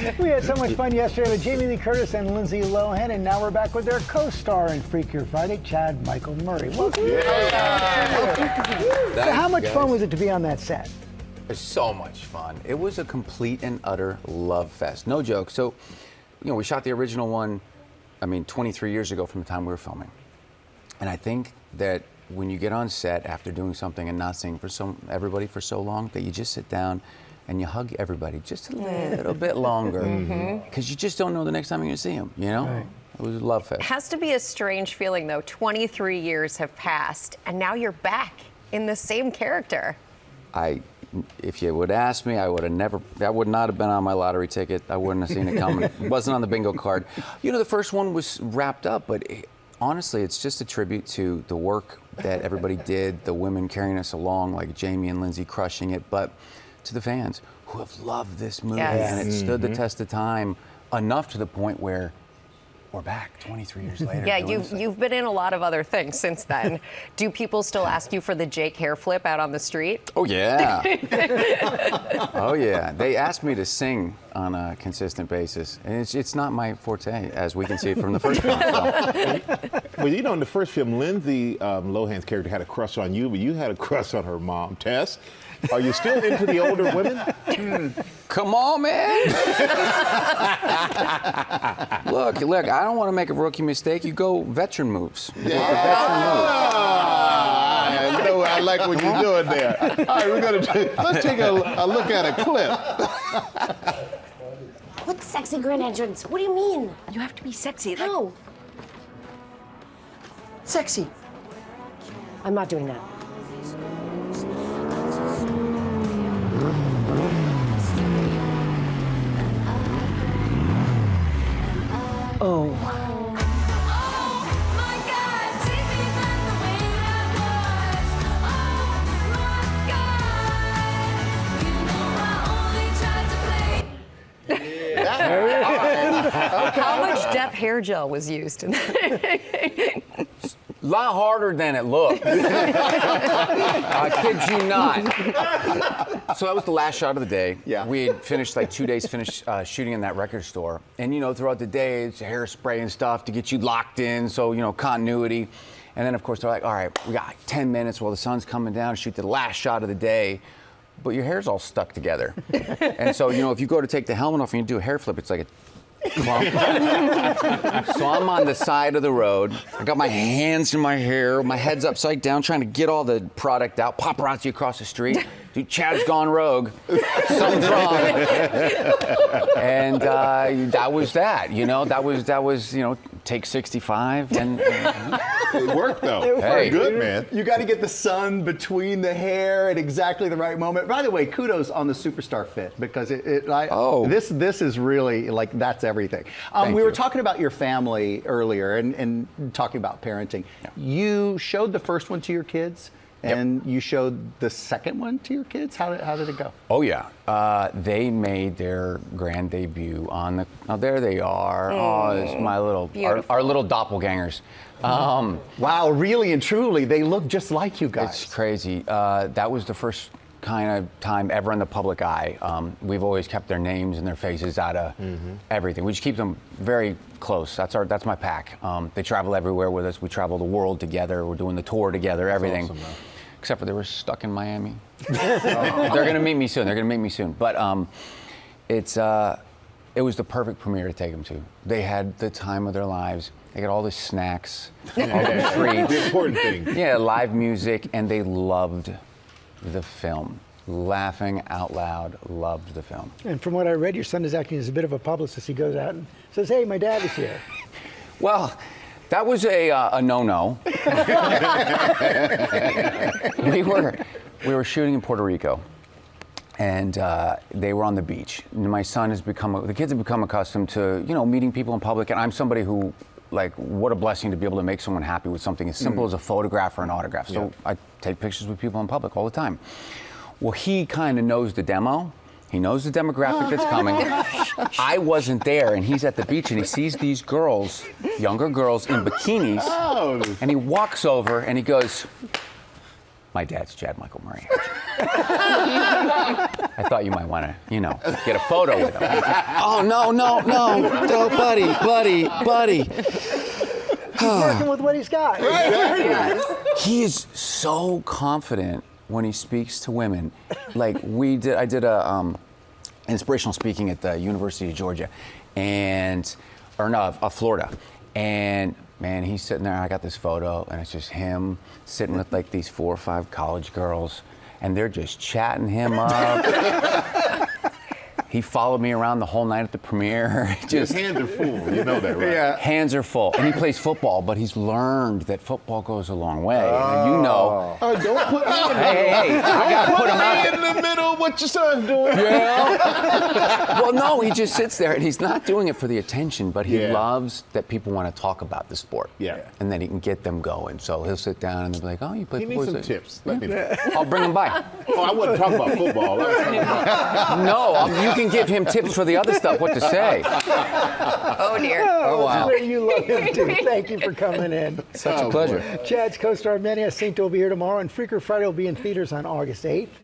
We had so much fun yesterday with Jamie Lee Curtis and Lindsay Lohan, and now we're back with their co-star in Freakier Friday, Chad Michael Murray. Welcome. So how much fun was it to be on that set? It was so much fun. It was a complete and utter love fest. No joke. So, we shot the original one, 23 years ago from the time we were filming. And I think that when you get on set after doing something and not seeing everybody for so long, that you just sit down and you hug everybody just a little bit longer, because you just don't know the next time you're going to see them, Right. It was a love fest. It has to be a strange feeling, though. 23 years have passed, and now you're back in the same character. If you would ask me, that would not have been on my lottery ticket. I wouldn't have seen it coming. It wasn't on the bingo card. The first one was wrapped up, but honestly, it's just a tribute to the work that everybody did, the women carrying us along, like Jamie and Lindsay crushing it, but to the fans who have loved this movie, and it stood the test of time enough to the point where we're back 23 years later. Yeah, you've been in a lot of other things since then. Do people still ask you for the Jake hair flip out on the street? Oh, yeah. Oh, yeah. They ask me to sing on a consistent basis, and it's not my forte, as we can see from the first film. So. Well, in the first film, Lindsay Lohan's character had a crush on you, but you had a crush on her mom, Tess. Are you still into the older women? Come on, man. Look, I don't want to make a rookie mistake. You go veteran moves. I like what you're doing there. All right, let's take a look at a clip. What sexy grand entrance? What do you mean? You have to be sexy. How? Sexy. I'm not doing that. Oh. How much Depp hair gel was used in that? A lot harder than it looked. I kid you not. So that was the last shot of the day. Yeah. We had finished 2 days shooting in that record store. And throughout the day, it's hairspray and stuff to get you locked in, so continuity. And then of course they're like, all right, we got 10 minutes while the sun's coming down, shoot the last shot of the day. But your hair's all stuck together. And so, if you go to take the helmet off and you do a hair flip, it's like a clump. So I'm on the side of the road. I got my hands in my hair, my head's upside down, trying to get all the product out. Paparazzi across the street. Dude, Chad's gone rogue. Something's wrong. And that was that. That was take 65. And it worked though. Hey, good, man. You got to get the sun between the hair at exactly the right moment. By the way, kudos on the superstar fit, because this is really that's everything. We were talking about your family earlier and talking about parenting. Yeah. You showed the first one to your kids. And you showed the second one to your kids? How did it go? Oh, yeah. They made their grand debut on the... Oh, there they are. Oh, it's my little... Our little doppelgangers. Wow, really and truly, they look just like you guys. It's crazy. That was the first kind of time ever in the public eye. We've always kept their names and their faces out of everything. We just keep them very close. That's my pack. They travel everywhere with us. We travel the world together. We're doing the tour together, everything. Awesome, except for they were stuck in Miami. They're going to meet me soon. But it was the perfect premiere to take them to. They had the time of their lives. They got all the snacks, all the treats. The important thing. Yeah, live music, and they loved the film. Laughing out loud, loved the film. And from what I read, your son is acting as a bit of a publicist. He goes out and says, hey, my dad is here. Well, that was a no-no. We were shooting in Puerto Rico, and they were on the beach. My son the kids have become accustomed to, meeting people in public, and I'm somebody who, what a blessing to be able to make someone happy with something as simple as a photograph or an autograph. So I take pictures with people in public all the time. Well, he kind of knows the demo. He knows the demographic that's coming. I wasn't there, and he's at the beach, and he sees these girls, younger girls in bikinis, and he walks over and he goes, My dad's Chad Michael Murray. I thought you might want to, get a photo with him. Oh, no, buddy. He's working with what he's got. He is so confident when he speaks to women. Like I did a inspirational speaking at the University of Georgia, Florida, and man, he's sitting there. I got this photo, and it's just him sitting with like these 4 or 5 college girls, and they're just chatting him up. He followed me around the whole night at the premiere. His hands are full. You know that, right? Yeah. Hands are full. And he plays football, but he's learned that football goes a long way. And you know. Oh, don't put me in the middle. Hey, I got to put him out there. in the middle. What your son's doing? Yeah. Well, no, he just sits there, and he's not doing it for the attention, but he loves that people want to talk about the sport. Yeah. And then he can get them going. So he'll sit down, and they'll be like, oh, you play Give football? me some tips. Let me know. I'll bring him by. Oh, I wasn't talking about football. I was talking about... No, you can give him tips for the other stuff, what to say. Oh, dear. Oh, wow. You love him, too. Thank you for coming in. Such a pleasure. Chad's co-star Manny Jacinto will be here tomorrow, and Freaker Friday will be in theaters on August 8th.